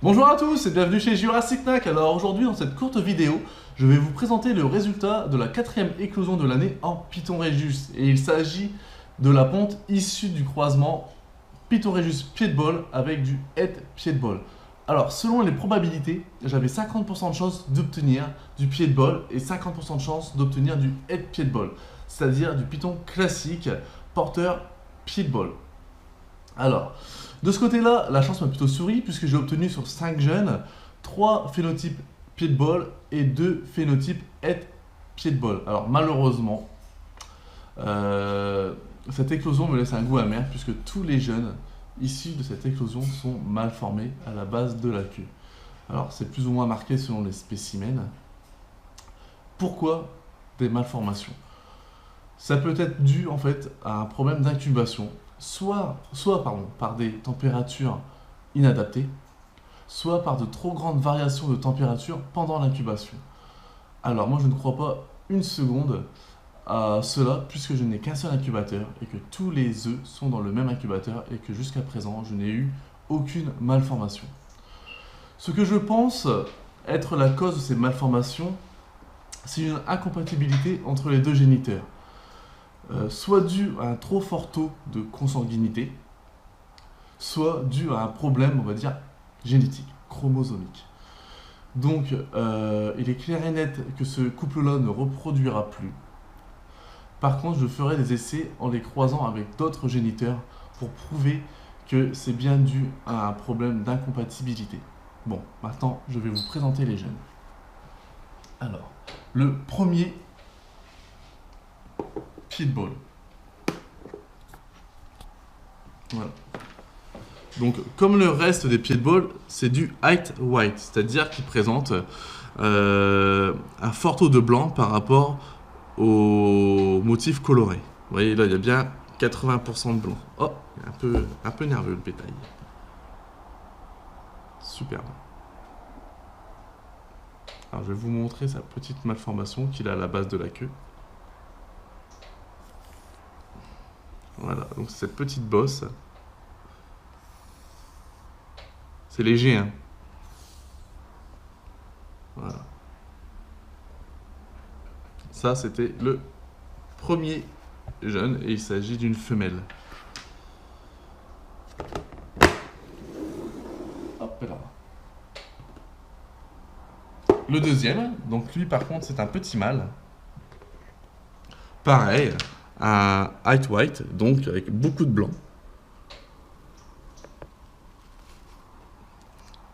Bonjour à tous et bienvenue chez Jurassic Knack. Alors aujourd'hui dans cette courte vidéo, je vais vous présenter le résultat de la 4e éclosion de l'année en Python Regius. Et il s'agit de la ponte issue du croisement Python Regius pied de bol avec du head pied de bol. Alors selon les probabilités, j'avais 50% de chance d'obtenir du pied de bol et 50% de chance d'obtenir du head pied de bol. C'est-à-dire du Python classique porteur pied de bol. Alors, de ce côté-là, la chance m'a plutôt souri puisque j'ai obtenu sur 5 jeunes 3 phénotypes pied de bol et 2 phénotypes head pied de bol. Alors malheureusement, cette éclosion me laisse un goût amer puisque tous les jeunes issus de cette éclosion sont mal formés à la base de la queue. Alors c'est plus ou moins marqué selon les spécimens. Pourquoi des malformations? Ça peut être dû en fait à un problème d'incubation, soit par des températures inadaptées, soit par de trop grandes variations de température pendant l'incubation. Alors moi je ne crois pas une seconde à cela puisque je n'ai qu'un seul incubateur et que tous les œufs sont dans le même incubateur et que jusqu'à présent je n'ai eu aucune malformation. Ce que je pense être la cause de ces malformations, c'est une incompatibilité entre les deux géniteurs. Soit dû à un trop fort taux de consanguinité, soit dû à un problème, on va dire, génétique, chromosomique. Donc, il est clair et net que ce couple-là ne reproduira plus. Par contre, je ferai des essais en les croisant avec d'autres géniteurs pour prouver que c'est bien dû à un problème d'incompatibilité. Bon, maintenant, je vais vous présenter les gènes. Alors, le premier pied de bol. Voilà. Donc, comme le reste des pieds de bol, c'est du height white, c'est-à-dire qu'il présente un fort taux de blanc par rapport au motif coloré. Vous voyez, là, il y a bien 80% de blanc. Oh, un peu nerveux le bétail. Superbe. Alors, je vais vous montrer sa petite malformation qu'il a à la base de la queue. Voilà, donc cette petite bosse. C'est léger, hein. Voilà. Ça, c'était le premier jeune et il s'agit d'une femelle. Hop là. Le deuxième, donc lui par contre, c'est un petit mâle. Pareil, un height white, donc avec beaucoup de blanc.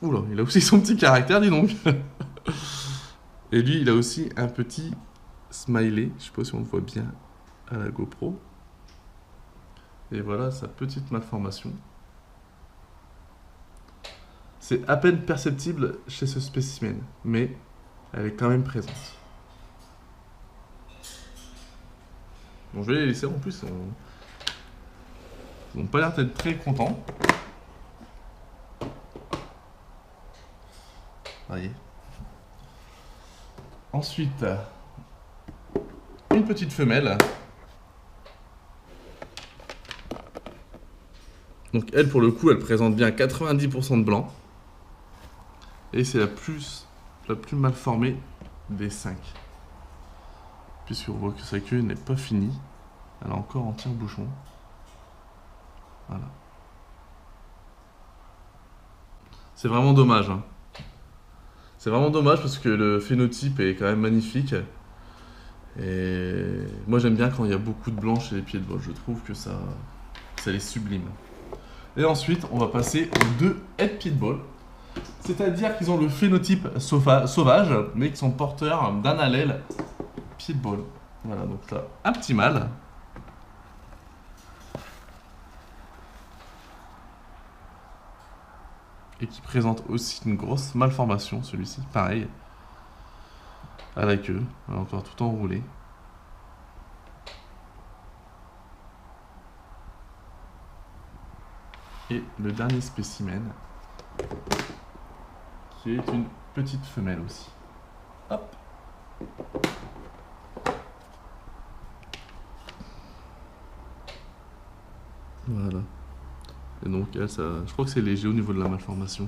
Oula, il a aussi son petit caractère, dis donc. Et lui, il a aussi un petit smiley. Je sais pas si on le voit bien à la GoPro. Et voilà sa petite malformation. C'est à peine perceptible chez ce spécimen, mais elle est quand même présente. Bon, je vais les laisser en plus. Ils n'ont pas l'air d'être très contents. Voyez. Ensuite, une petite femelle. Donc elle, pour le coup, elle présente bien 90% de blanc. Et c'est la plus mal formée des 5. Puisqu'on voit que sa queue n'est pas finie. Elle a encore un tire-bouchon. Voilà. C'est vraiment dommage, hein. C'est vraiment dommage parce que le phénotype est quand même magnifique. Et moi j'aime bien quand il y a beaucoup de blanc chez les pieds de bol. Je trouve que ça les sublime. Et ensuite, on va passer aux deux head pied de bol. C'est-à-dire qu'ils ont le phénotype sauvage, mais qui sont porteurs d'un allèle pied de bol. Voilà, donc là, un petit mâle. Et qui présente aussi une grosse malformation, celui-ci, pareil, à la queue, encore tout enroulé. Et le dernier spécimen, qui est une petite femelle aussi. Hop. Voilà. Et donc, elle, ça, je crois que c'est léger au niveau de la malformation.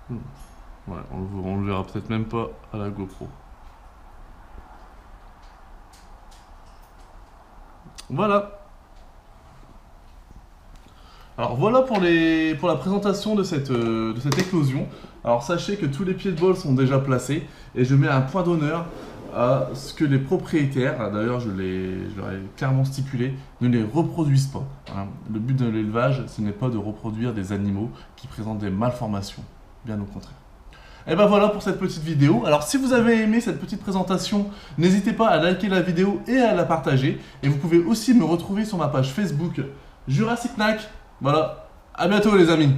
Ouais, on le verra peut-être même pas à la GoPro. Voilà. Alors voilà pour la présentation de cette éclosion. Alors sachez que tous les pieds de bol sont déjà placés et je mets un point d'honneur à ce que les propriétaires, d'ailleurs je leur ai clairement stipulé, ne les reproduisent pas. Hein. Le but de l'élevage, ce n'est pas de reproduire des animaux qui présentent des malformations, bien au contraire. Et ben voilà pour cette petite vidéo. Alors si vous avez aimé cette petite présentation, n'hésitez pas à liker la vidéo et à la partager. Et vous pouvez aussi me retrouver sur ma page Facebook Jurassic Knack. Voilà, à bientôt les amis.